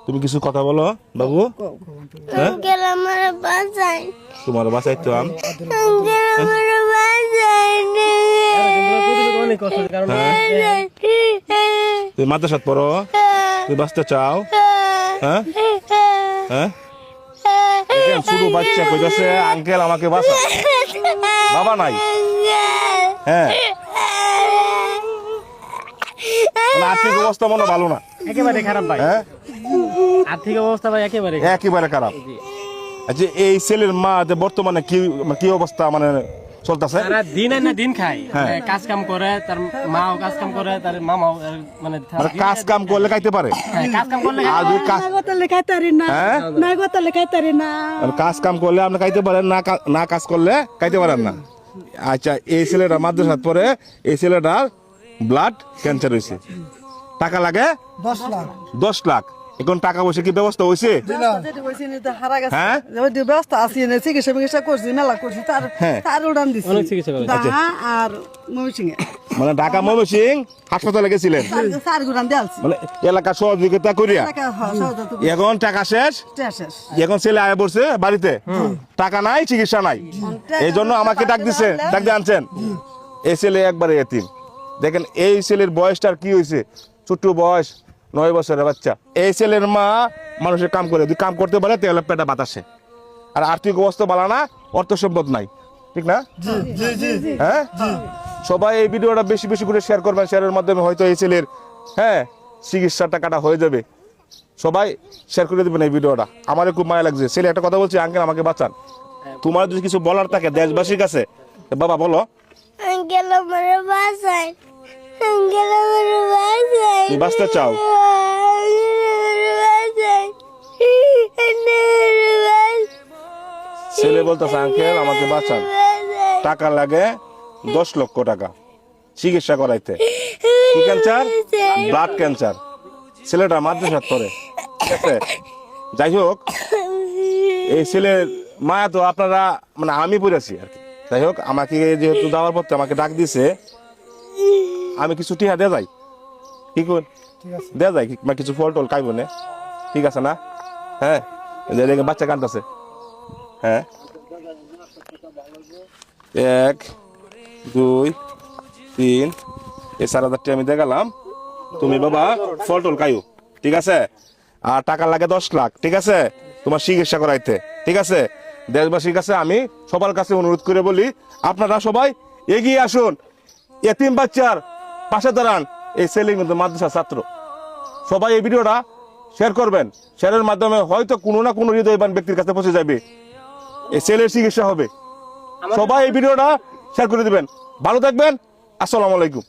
তুমি কিছু কথা বলো বাবু। তোমার বাসায় তো তুমি মাদ্রাসাত পড়ো, তুমি বাঁচতে চাও? হ্যাঁ হ্যাঁ, শুধু বাচ্চা কইতাছে আঙ্কেল আমাকে বাঁচা, বাবা নাই। হ্যাঁ, আর্থিক অবস্থা মনে ভালো না, একেবারে খারাপ ভাই। হ্যাঁ, আর্থিক অবস্থা ভাই একেবারে খারাপ। আচ্ছা, এই ছেলের মা যে বর্তমানে কি অবস্থা মানে চলতেছে? তারা দিন আনে দিন খায়, কাজ কাম করে, তার মাও কাজ কাম করে, তার মামাও মানে কাজ কাম করলে খাইতে পারে, কাজ কাম করলে আর যদি কাজ কাম করলে আপনি খাইতে পারেন না, কাজ করলে খাইতে পারেন না। আচ্ছা, এই ছেলেটা মাদ্রাসাত পড়ে, এই ছেলেটার ব্লাড ক্যান্সার হয়েছে, টাকা লাগে 10 লাখ। এখন টাকা পয়সা কি ব্যবস্থা হয়েছে? হ্যাঁ, ব্যবস্থা আছে, চিকিৎসা করছি, মেলা করছি, তার উড়ান দিচ্ছি আর ময়মনসিংহে, মানে ঢাকা ময়মনসিংহ হাসপাতালে গেছিলেন, মানে এলাকার সহযোগিতা করিয়া। এখন টাকা শেষ, এখন ছেলে আয় পড়ছে বাড়িতে, টাকা নাই, চিকিৎসা নাই, এই জন্য আমাকে ডাক দিয়ে আনছেন। এই ছেলে একবারে এতিম। দেখেন এই ছেলের বয়সটার কি হয়েছে, ছোট্ট বয়স, 9 বছরের বাচ্চা। এই ছেলের মা মানুষের কাম করে, যদি কাম করতে পারে তাহলে পেটা বাতাসে। আর আর্থিক অবস্থা ভালো না, অর্থ সম্পদ নাই, ঠিক না? হ্যাঁ, সবাই এই ভিডিওটা বেশি বেশি করে শেয়ার করবেন, শেয়ারের মাধ্যমে হয়তো এই ছেলের চিকিৎসার টাকাটা হয়ে যাবে। সবাই শেয়ার করে দেবেন এই ভিডিওটা। আমারও খুব মায়া লাগছে। ছেলে একটা কথা বলছি, আঙ্কেল আমাকে বাঁচান। তোমার যদি কিছু বলার থাকে দেশবাসীর কাছে, বাবা বলো। তুমি বাঁচতে চাও? ছেলে বলতেছে আঙ্কেল আমাকে বাঁচান, টাকা লাগে 10 লক্ষ টাকা চিকিৎসা করাইতে। কি ক্যান্সার? Blood cancer. ছেলেটা মাদ্রাসাত পড়ে, ঠিক আছে? যাই হোক, এই ছেলের মায়া তো আপনারা মানে আমি পড়েছি আর কি। যাই হোক, আমাকে যেহেতু দেওয়ার পর আমাকে ডাক দিছে, আমি কিছু টিহা দেয়া যাই, কি কর দেয়া যায় কিছু ফল টল খাইব না, ঠিক আছে না? হ্যাঁ, বাচ্চা কান্দছে। হ্যাঁ, 1 2 3 এই 4,000 আমি দেখালাম। তুমি বাবা ফল টল খাইও, ঠিক আছে? আর টাকা লাগে 10 লাখ, ঠিক আছে, তোমার চিকিৎসা করাইতে, ঠিক আছে? দেশবাসীর কাছে আমি সবার কাছে অনুরোধ করে বলি, আপনারা সবাই এগিয়ে আসুন, এতিম বাচ্চার পাশে দাঁড়ান। এই ছেলে কিন্তু মাদ্রাসা ছাত্র। সবাই এই ভিডিওটা শেয়ার করবেন, শেয়ারের মাধ্যমে হয়তো কোনো না কোনো হৃদয়বান ব্যক্তির কাছে পৌঁছে যাবে, এই ছেলের চিকিৎসা হবে। সবাই এই ভিডিওটা শেয়ার করে দিবেন। ভালো থাকবেন, আসসালামু আলাইকুম।